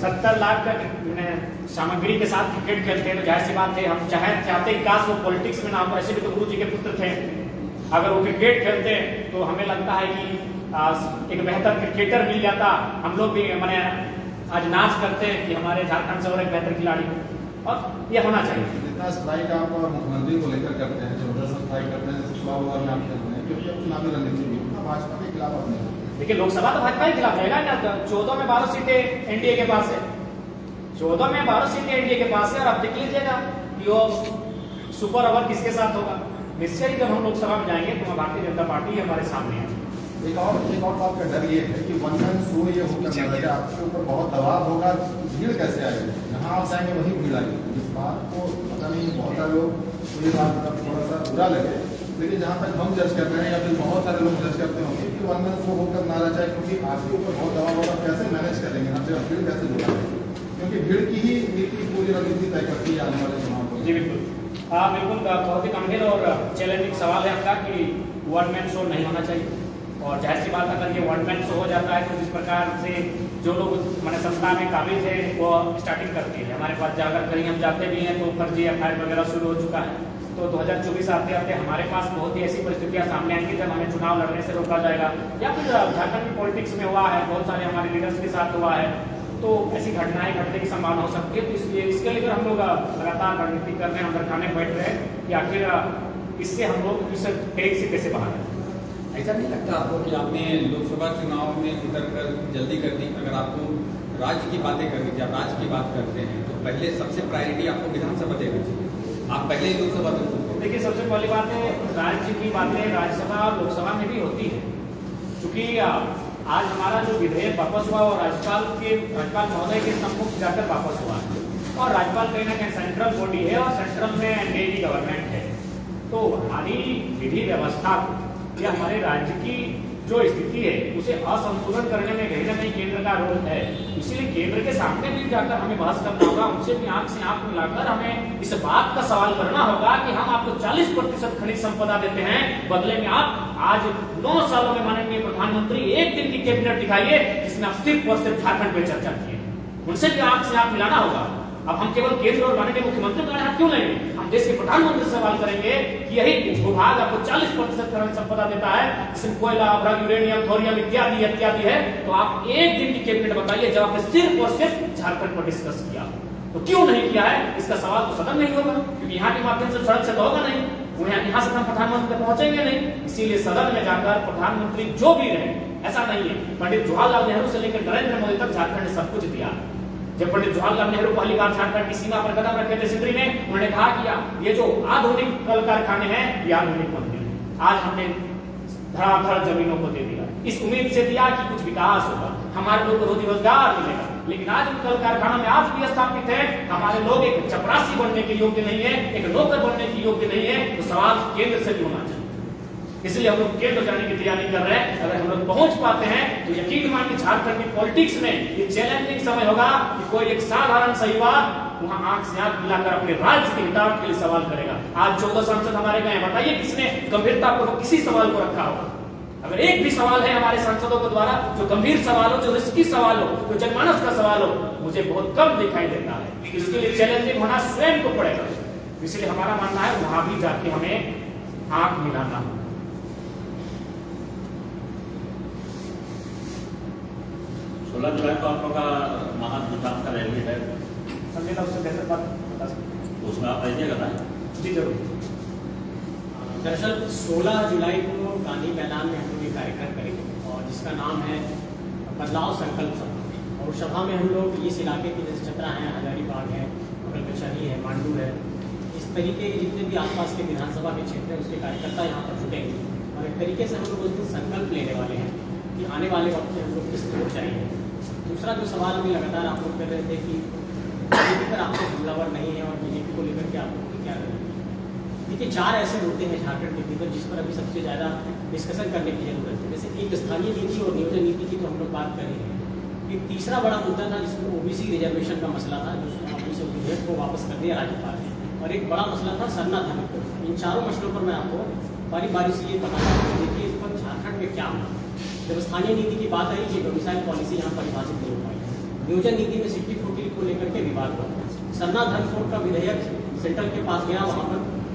70 लाख का सामग्री के साथ क्रिकेट खेलते हैं, तो जाहिर सी बात है हम चाहते कि काश वो पॉलिटिक्स में ना हो। ऐसे भी तो गुरु जी के पुत्र थे, अगर वो क्रिकेट खेलते तो हमें लगता है कि एक बेहतर क्रिकेटर मिल जाता। हम लोग भी मैंने आज नाच करते हैं कि हमारे झारखंड से और एक बेहतर खिलाड़ी हो, और ये होना चाहिए। जितना स्ट्राइक आप मुख्यमंत्री को लेकर करते हैं, जबरदस्त स्ट्राइक करते हैं, जैसे चुनाव में आप खेलते हैं, क्योंकि अब चुनावी रणनीति भी उतना भाजपा के खिलाफ आप नहीं। देखिए, लोकसभा तो भाजपा के खिलाफ रहेगा ना। 14 में 12 सीटें एनडीए के पास है, 14 में 12 सीटें एनडीए के पास है। और आप देख लीजिएगा कि वो सुपर ओवर किसके साथ होगा। निश्चय ही जब हम लोकसभा में जाएंगे तो भारतीय जनता पार्टी हमारे सामने है। एक और बात का डर ये है कि वन मैन शो ये होकर आपके ऊपर बहुत दबाव होगा, भीड़ कैसे आएगी? जहाँ आप जाएंगे वहीं भीड़ आएगी। इस बात को पता नहीं, बहुत सारे लोग तो ये बात थोड़ा सा बुरा लगे, लेकिन जहाँ तक हम जज कर रहे हैं या फिर बहुत सारे लोग जज करते होंगे कि वन मैन शो होकर ना रह जाए, क्योंकि आपके ऊपर बहुत दबाव होगा, कैसे मैनेज करेंगे, हर जगह भीड़ कैसे जुड़ाएंगे? क्योंकि भीड़ की ही नीति पूरी रणनीति तय करती है आने वाले चुनाव को। जी बिल्कुल, हाँ बिल्कुल, बहुत ही गंभीर और चैलेंजिंग सवाल है आपका कि वन मैन शो नहीं होना चाहिए। और जाहिर सी बात, अगर ये वन मैन शो हो जाता है तो जिस प्रकार से जो लोग मैंने संस्था में काबिज है वो स्टार्टिंग करती है, हमारे पास जाकर कहीं हम जाते भी हैं तो फर्जी एफआईआर वगैरह शुरू हो चुका है। तो 2024 आते आते हमारे पास बहुत ही ऐसी परिस्थितियां सामने आएंगी जब हमें चुनाव लड़ने से रोका जाएगा, या फिर झारखंड की पॉलिटिक्स में हुआ है, बहुत सारे हमारे लीडर्स के साथ हुआ है, तो ऐसी घटनाएं घटने की संभावना हो सकती है। तो इसलिए इसके लिए हम लोग लगातार रणनीति कर रहे हैं, अंदर खाने बैठ रहे हैं कि आखिर इससे हम लोग इस ट्रेक से कैसे बाहर आए। ऐसा नहीं लगता आपको कि आपने लोकसभा चुनाव में उतर कर जल्दी कर दी? अगर आपको राज्य की बातें करनी, जब राज्य की बात करते हैं तो पहले सबसे प्रायोरिटी आपको विधानसभा देना चाहिए, आप पहले ही लोकसभा देते। देखिए, सबसे पहली बात है, राज्य की बातें राज्यसभा और लोकसभा में भी होती है, क्योंकि आज हमारा जो विधेयक वापस हुआ और राज्यपाल महोदय के सम्मुख जाकर वापस हुआ है, और राज्यपाल कहीं ना कहीं सेंट्रल बॉडी है और सेंट्रल में एनडीए गवर्नमेंट है, तो हमारी विधि व्यवस्था या हमारे राज्य की जो स्थिति है उसे असंतुलन करने में कहीं ना कहीं केंद्र का रोल है। इसीलिए केंद्र के सामने भी जाकर हमें बहस करना होगा, उनसे भी आंख से आंख मिलाकर हमें इस बात का सवाल करना होगा कि हम आपको 40% खनिज संपदा देते हैं, बदले में आप आज 9 सालों में माननीय प्रधानमंत्री एक दिन की कैबिनेट दिखाइए जिसमें आप सिर्फ झारखंड पे चर्चा की है। उनसे भी आंख से आंख मिलाना होगा। अब हम केवल केंद्र और माननीय मुख्यमंत्री का हाथ क्यों लेंगे? हम देश के प्रधानमंत्री से सवाल करेंगे कि यही विभाग आपको 40% खनिज संपदा देता है, जिसमें कोयला, अभ्रक, यूरेनियम, थोरियम इत्यादि है, तो आप एक दिन की कैबिनेट बताइए जब आपने सिर्फ और सिर्फ झारखंड पर डिस्कस किया। तो क्यों नहीं किया है, इसका सवाल तो सदन में ही होगा, क्योंकि यहाँ के माध्यम से सड़क से तो होगा नहीं, यहाँ से हम प्रधानमंत्री तक पहुंचेंगे नहीं। इसीलिए सदन में जाकर प्रधानमंत्री जो भी रहे, ऐसा नहीं है, पंडित जवाहरलाल नेहरू से लेकर नरेंद्र मोदी तक झारखंड ने सब कुछ दिया। जब पंडित जवाहरलाल नेहरू पहली बार झारखंड की सीमा पर कदम रखे थे सिंदरी में, उन्होंने कहा कि ये जो आधुनिक कल कारखाने हैं ये आधुनिक मंदिर, आज हमने धड़ाधड़ जमीनों को दे दिया, इस उम्मीद से दिया कि कुछ विकास होगा, हमारे लोग को रोजी रोजगार मिलेगा। लेकिन आज उन कल कारखाना में आज भी स्थापित है, हमारे लोग एक चपरासी बनने के योग्य नहीं है, एक नौकर बनने के योग्य नहीं है, तो सवाल केंद्र से भी होना चाहिए। इसलिए हम लोग केंद्र जाने की तैयारी कर रहे हैं। अगर हम लोग पहुंच पाते हैं तो यकीन मानिए झारखंड की पॉलिटिक्स में ये चैलेंजिंग समय होगा कि कोई एक साधारण सा युवा वहां आंख से आंख मिलाकर अपने राज्य के हितार्थ के लिए सवाल करेगा। आज 14 सांसद हमारे गए, बताइए किसने गंभीरतापूर्वक किसी सवाल को रखा होगा? अगर एक भी सवाल है हमारे सांसदों के द्वारा जो गंभीर सवाल हो, जो रिस्की सवाल हो, जो जनमानस का सवाल हो, मुझे बहुत कम दिखाई देता है। इसके लिए चैलेंजिंग होना स्वयं को पड़ेगा। इसलिए हमारा मानना है वहां भी जाके हमें आंख मिलाना। 16 जुलाई को आप लोग का महाधिष्ठान का रैली है, संजय का उससे बेहतर बात बता सकते उसमें आप आइएगा ना? जी जरूर। दरअसल 16 जुलाई को गांधी मैदान में हम लोग ये कार्यक्रम करेंगे और जिसका नाम है बदलाव संकल्प सभा। और उस सभा में हम लोग इस इलाके के जैसे चतरा है, हजारीबाग है, बगल कचहरी है, मांडू है, इस तरीके के जितने भी आसपास के विधानसभा के क्षेत्र हैं उसके कार्यकर्ता यहाँ पर जुटेंगे और एक तरीके से हम लोग उस दिन संकल्प लेने वाले हैं कि आने वाले वक्त में हम लोग किस वोट चाहिए। दूसरा जो सवाल अभी लगातार आप लोग कर रहे थे कि बीजेपी पर आपसे हमलावर नहीं है और बीजेपी को लेकर के आप लोग क्या करेंगे। देखिए 4 ऐसे मुद्दे हैं झारखंड के भीतर जिस पर अभी सबसे ज़्यादा डिस्कशन करने की जरूरत है। जैसे एक स्थानीय नीति और नियोजन नीति की तो हम लोग बात कर रहे हैं। एक तीसरा बड़ा मुद्दा था जिसमें ओबीसी रिजर्वेशन का मसला था, जो आपने विधेयक को वापस कर दिया राज्यपाल ने, और एक बड़ा मसला था सरना धर्म को। इन चारों मसलों पर मैं आपको बारी बारी से ये बताना चाहूँगा। देखिए इस पर झारखंड में क्या हुआ। जब स्थानीय नीति की बात आई कि डोमिसाइल पॉलिसी यहाँ परिभाषित नहीं हो पाई, नियोजन नीति में 60-40 को लेकर के विवाद हुआ, सरना धर्म कोड का विधेयक सेंट्रल के पास गया,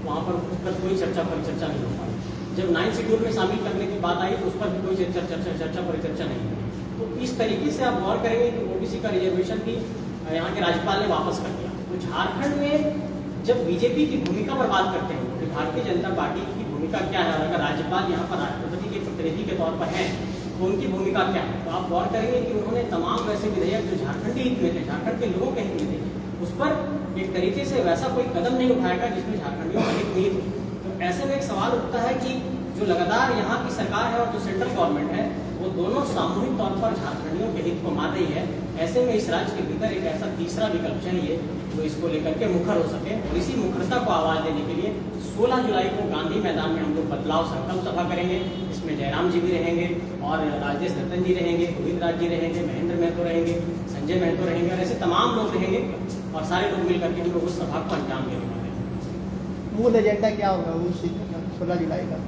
वहाँ पर उस पर कोई चर्चा परिचर्चा नहीं हो पाई। जब 9 शेड्यूल में शामिल करने की बात आई तो उस पर भी कोई चर्चा परिचर्चा नहीं हुई। तो इस तरीके से आप गौर करेंगे कि ओबीसी का रिजर्वेशन भी यहाँ के राज्यपाल ने वापस कर दिया। तो झारखंड में जब बीजेपी की भूमिका पर बात करते हैं तो भारतीय जनता पार्टी की भूमिका क्या है, अगर राज्यपाल यहाँ पर राष्ट्रपति के प्रतिनिधि के तौर पर हैं तो उनकी भूमिका क्या है। तो आप गौर करेंगे कि उन्होंने तमाम वैसे विधेयक जो झारखंडी हित में थे, झारखंड के लोगों के हित में थे, उस पर एक तरीके से वैसा कोई कदम नहीं उठाएगा जिसमें झारखंडियों का हित नहीं हो। तो ऐसे में एक सवाल उठता है कि जो लगातार यहाँ की सरकार है और जो सेंट्रल गवर्नमेंट है वो दोनों सामूहिक तौर पर झारखंडियों के हित को मार रही है। ऐसे में इस राज्य के भीतर एक ऐसा तीसरा विकल्प चाहिए जो इसको लेकर के मुखर हो सके। और इसी मुखरता को आवाज देने के लिए 16 जुलाई को गांधी मैदान में हम लोग बदलाव संकल्प सभा करेंगे। इसमें जयराम जी भी रहेंगे और राजेश रतन जी रहेंगे, गोविंद राज जी रहेंगे, महेंद्र महतो रहेंगे, संजय महतो रहेंगे और ऐसे तमाम लोग रहेंगे और सारे लोग मिलकर के हम लोग उस सभा को अंजाम देने वाले हैं। मूल एजेंडा क्या होगा उस 16 जुलाई का?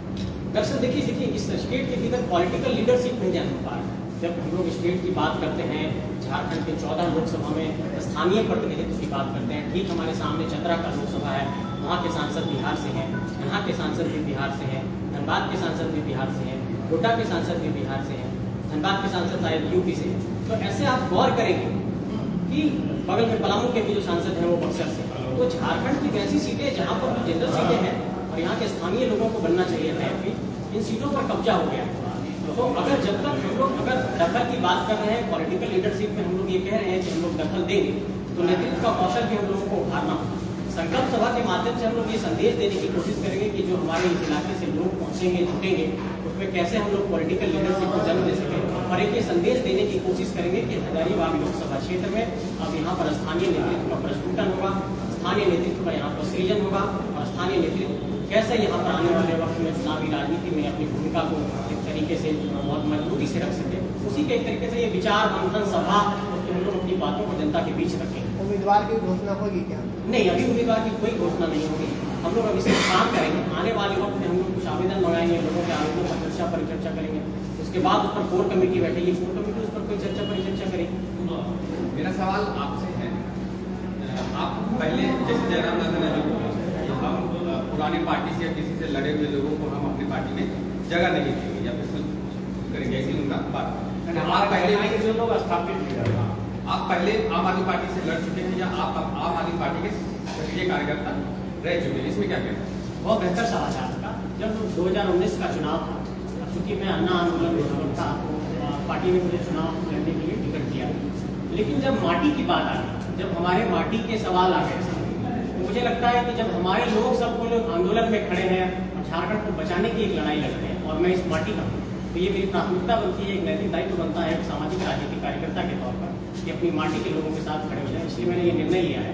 दरअसल देखिए इस स्टेट के भीतर पॉलिटिकल लीडरशिप नहीं जन्म पा रहा है। जब हम लोग स्टेट की बात करते हैं, झारखंड के 14 लोकसभा में स्थानीय प्रतिनिधित्व की बात करते हैं, ठीक हमारे सामने चतरा का लोकसभा है, वहाँ के सांसद बिहार से हैं, यहाँ के सांसद भी बिहार से हैं, धनबाद के सांसद भी बिहार से हैं, गोड्डा के सांसद भी बिहार से हैं, धनबाद के सांसद शायद यूपी से हैं। तो ऐसे आप गौर करेंगे कि बगल में पलामू के भी जो सांसद हैं वो बक्सर से। तो झारखंड की ऐसी सीटें जहाँ पर जनरल सीटें हैं और यहाँ के स्थानीय लोगों को बनना चाहिए था, इन सीटों पर कब्जा हो गया। तो अगर जब तक हम लोग अगर दखल की बात कर रहे हैं, पॉलिटिकल लीडरशिप में हम लोग ये कह रहे हैं कि हम लोग दखल देंगे, तो नेतृत्व का कौशल भी हम लोगों को उभारना होगा। संकल्प सभा के माध्यम से हम लोग ये संदेश देने की कोशिश करेंगे कि जो हमारे इस इलाके से लोग पहुंचेंगे, जुटेंगे, उसमें कैसे हम लोग पॉलिटिकल लीडरशिप को जन्म दे सकें। और एक ये संदेश देने की कोशिश करेंगे कि हजारीबाग लोकसभा क्षेत्र में अब यहाँ पर स्थानीय नेतृत्व का प्रस्फुटन होगा, स्थानीय नेतृत्व का यहाँ पर सृजन होगा और स्थानीय नेतृत्व कैसे यहाँ पर आने वाले वक्त में चुनावी राजनीति में अपनी भूमिका को एक तरीके से बहुत मजबूती से रख सके। उसी के एक तरीके से ये विचार मंथन सभा उसके हम लोग अपनी बातों को जनता के बीच रखेंगे। उम्मीदवार की घोषणा होगी क्या? नहीं, अभी उम्मीदवार की कोई घोषणा नहीं होगी। हम लोग अभी से काम करेंगे। आने वाले वक्त में हम लोग कुछ आवेदन मंगाएंगे, लोगों के आवेदनों पर चर्चा परिचर्चा करेंगे, उसके बाद उस पर कोर कमेटी बैठेगी, कोर कमेटी उस पर कोई चर्चा परिचर्चा करेगी। मेरा सवाल आपसे है, आप पहले जैसे जयराम दादा ने जो हम पुरानी पार्टी से या किसी से लड़े हुए लोगों को हम अपनी पार्टी में जगह नहीं देंगे या फिर कुछ करेंगे, ऐसी उनका बात। आप पहले जो लोग स्थापित आप पहले आम आदमी पार्टी से लड़ चुके हैं या आप आम आदमी पार्टी के सक्रिय कार्यकर्ता रह चुके हैं, इसमें क्या कहते हैं? बहुत बेहतर सवाल है आपका। जब 2019 का चुनाव था, चूँकि मैं अन्ना आंदोलन में शामिल था, पार्टी ने मुझे चुनाव लड़ने के लिए टिकट दिया। लेकिन जब माटी की बात आ गई, जब हमारे माटी के सवाल आ गए, तो मुझे लगता है कि जब हमारे लोग सब लोग आंदोलन में खड़े हैं और झारखंड को बचाने की एक लड़ाई लड़ रहे हैं और मैं इस माटी का हूँ, तो ये मेरी प्राथमिकता बनती है, एक नैतिक दायित्व बनता है एक सामाजिक राजनीतिक कार्यकर्ता के तौर पर कि अपनी माटी के लोगों के साथ खड़े हो जाए। इसलिए मैंने ये निर्णय लिया है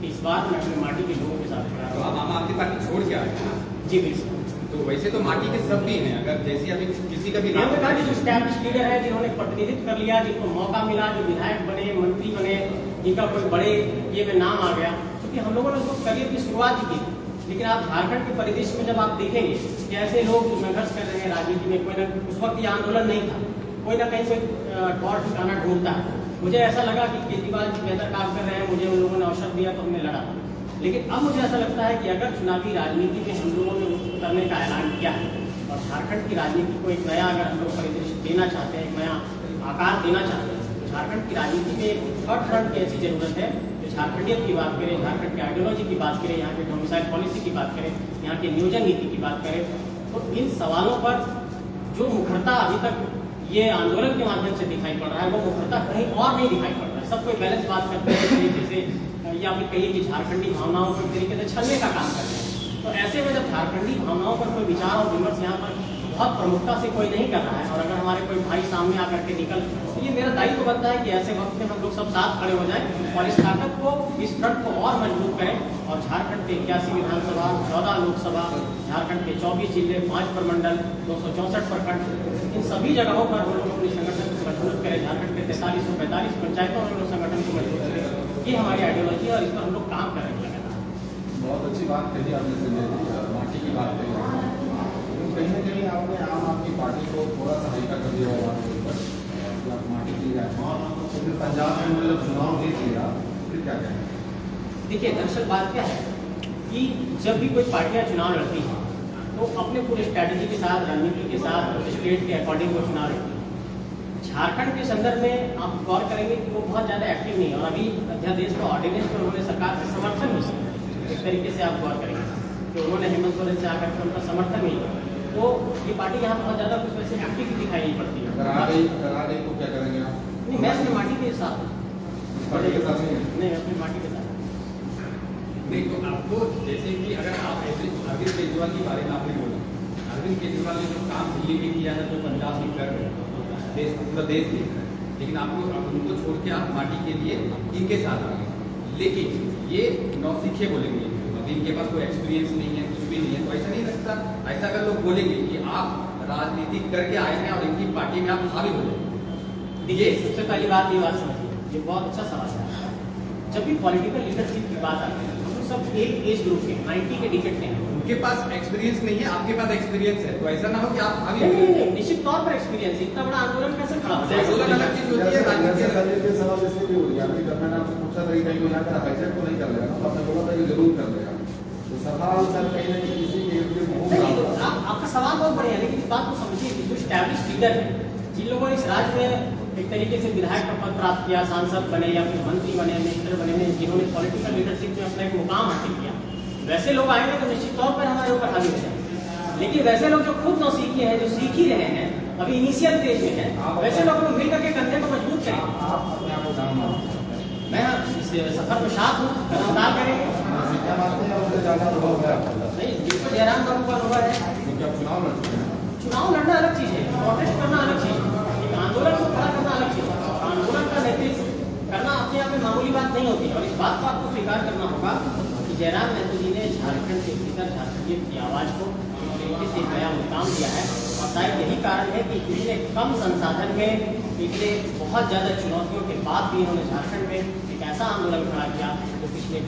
कि इस बार मैं अपनी माटी के लोगों के साथ खड़ा तो आप आम आदमी पार्टी छोड़ के आए हैं? जी बिल्कुल। तो वैसे तो माटी के सब भी हैं, अगर जैसे अभी किसी का भी नाम हमने कहा कि जो स्टैब्लिश लीडर है, जिन्होंने प्रतिनिधित्व कर लिया, जिनको मौका मिला, जो विधायक बने, मंत्री बने, जिनका कोई बड़े ये में नाम आ गया, क्योंकि हम लोगों ने उसको करियर की शुरुआत ही की। लेकिन आप झारखंड के परिदृश्य में जब आप देखेंगे कि ऐसे लोग जो संघर्ष कर रहे हैं राजनीति में, कोई ना उस वक्त ये आंदोलन नहीं था, कोई ना कहीं कोई ठौर ठिकाना ढूंढता है। मुझे ऐसा लगा कि केजरीवाल जी बेहतर काम कर रहे हैं, मुझे उन लोगों ने अवसर दिया तो हमने लड़ा। लेकिन अब मुझे ऐसा लगता है कि अगर चुनावी राजनीति में हम लोगों ने उतरने का ऐलान किया है और झारखंड की राजनीति को एक नया अगर हम लोग परिदृश्य देना चाहते हैं, एक नया आकार देना चाहते हैं, तो झारखंड की राजनीति में एक थर्ड फ्रंट की ऐसी जरूरत है जो झारखंडियत की बात करें, झारखंड की आइडियोलॉजी की बात करें, यहाँ के डोमिसाइल पॉलिसी की बात करें, यहाँ की नियोजन नीति की बात करें। तो इन सवालों पर जो मुखरता अभी तक ये आंदोलन के माध्यम से दिखाई पड़ रहा है, वो मुखरता कहीं और नहीं दिखाई पड़ रहा है। सब कोई बैलेंस बात करते हैं तरीके से, या फिर कहिए कि झारखंडी भावनाओं को एक तरीके से छलने का काम करते हैं। तो ऐसे में जब झारखंडी भावनाओं पर कोई विचार और विमर्श यहाँ पर बहुत प्रमुखता से कोई नहीं कर रहा है, और अगर हमारे कोई भाई सामने आकर के निकल, तो ये मेरा दायित्व बनता है कि ऐसे वक्त में हम लोग सब साथ खड़े हो जाएं और इस ताकत को, इस फ्रंट को और मजबूत करें। और झारखंड के 81 विधानसभा, 14 लोकसभा, झारखंड के 24 जिले, 5 प्रमंडल, 264 प्रखंड, इन सभी जगहों पर हम लोग अपने संगठन को मजबूत करें। झारखंड के 4345 पंचायतों में हम लोग संगठन को मजबूत करें। ये हमारी आइडियोलॉजी है और इस पर हम लोग काम कर रहे हैं। बहुत अच्छी बात कही आपने संजय जी, माटी की बात कही। कहीं ना कहीं आपने आम आदमी पार्टी को थोड़ा सा हल्का कर दिया होगा कि आप माटी की जाए, तो फिर पंजाब में उन्होंने जब चुनाव जीत लिया फिर क्या कहें? देखिए, दरअसल बात क्या है कि जब भी कोई पार्टियां चुनाव लड़ती हैं तो अपने पूरे स्ट्रैटेजी के साथ, रणनीति के साथ, स्टेट के अकॉर्डिंग वो चुनाव लड़ती है। झारखंड के संदर्भ में आप गौर करेंगे कि वो बहुत ज़्यादा एक्टिव नहीं है, और अभी अध्यादेश का ऑर्डिनेंस पर उन्होंने सरकार से समर्थन नहीं किया। एक तरीके से आप गौर करेंगे कि उन्होंने हेमंत सोरेन से आकर के उनका समर्थन नहीं किया, तो ये पार्टी यहाँ बहुत ज़्यादा कुछ वैसे एक्टिव दिखाई नहीं पड़ती है। अगर आ गई तो क्या करेंगे आप? नहीं, मैं अपनी माटी के साथ हूँ। इस पार्टी के साथ नहीं, अपनी माटी के साथ। नहीं, तो आपको जैसे कि अगर आप अरविंद केजरीवाल के बारे में आपने बोला, अरविंद केजरीवाल ने जो काम दिल्ली में किया है, जो पंजाब में कर रहे हैं, देश पूरा देश देख रहा है, लेकिन आपको उनको छोड़ के आप माटी के लिए इनके साथ आ गए। लेकिन ये नौसिखे बोलेंगे, अभी इनके पास कोई एक्सपीरियंस नहीं है, कुछ भी नहीं है, तो ऐसा नहीं लगता? ऐसा अगर लोग बोलेंगे कि आप राजनीति करके आए हैं और इनकी पार्टी में आप हावी हो जाए। देखिए, सबसे पहली बात ये बात समझिए, ये बहुत अच्छा सवाल है। जब भी पॉलिटिकल लीडरशिप की बात आती है, हम सब एक एज ग्रुप के 90 के डिकेट के हैं। उनके पास एक्सपीरियंस नहीं है, आपके पास एक्सपीरियंस है, तो ऐसा ना हो कि आप हावी हो नहीं, जाए। निश्चित तौर पर एक्सपीरियंस, इतना बड़ा आंदोलन कैसे खड़ा हो जाएगा? आंदोलन अलग चीज होती है, राजनीति अलग। संजय जी सवाल इसलिए भी हो गया कि जब मैंने आपसे पूछा था कि कहीं यहाँ का हाईजैक तो नहीं कर लेगा, तो आपने बोला था कि जरूर कर लेगा। तो सवाल सर कहीं ना कहीं किसी के लिए नहीं, तो आपका सवाल बहुत बढ़िया है, लेकिन इस बात को समझिए कि जो स्टैब्लिश लीडर है, जिन लोगों ने इस राज्य में एक तरीके से विधायक का पद प्राप्त किया, सांसद बने या फिर मंत्री बने, मिनिस्टर बने, जिन्होंने पॉलिटिकल लीडरशिप में अपना एक मुकाम हासिल किया, वैसे लोग आएंगे तो निश्चित तौर पर हमारे ऊपर हावी हो जाएंगे। लेकिन वैसे लोग जो खुद नौसीखिए हैं, जो सीख ही रहे हैं, अभी इनिशियल फेज में है, वैसे लोगों को मिलकर के कंधे को मजबूत करें। आप अपने आप को कहाँ मानते हैं? मैं इस सफर में साथ हूँ, कदमदार करेंगे। क्या मानते हैं? उससे ज़्यादा अनुभव है आपका? नहीं, जिसको जयराम बाबू का अनुभव है। क्योंकि आप चुनाव लड़ चुके हैं। चुनाव लड़ना अलग चीज है, प्रोटेस्ट करना अलग चीज है, एक आंदोलन को खड़ा करना अलग चीज है। आंदोलन का नेतृत्व करना अपने आप में मामूली बात नहीं होती, और इस बात को आपको स्वीकार करना होगा कि जयराम महतो जी ने झारखंड के भीतर झारखंडियत की आवाज को एक तरीके से नया मुकाम दिया है। और शायद यही कारण है कि इतने कम संसाधन में, इतने बहुत ज़्यादा चुनौतियों के बाद भी इन्होंने झारखंड में एक ऐसा आंदोलन खड़ा किया जो पिछले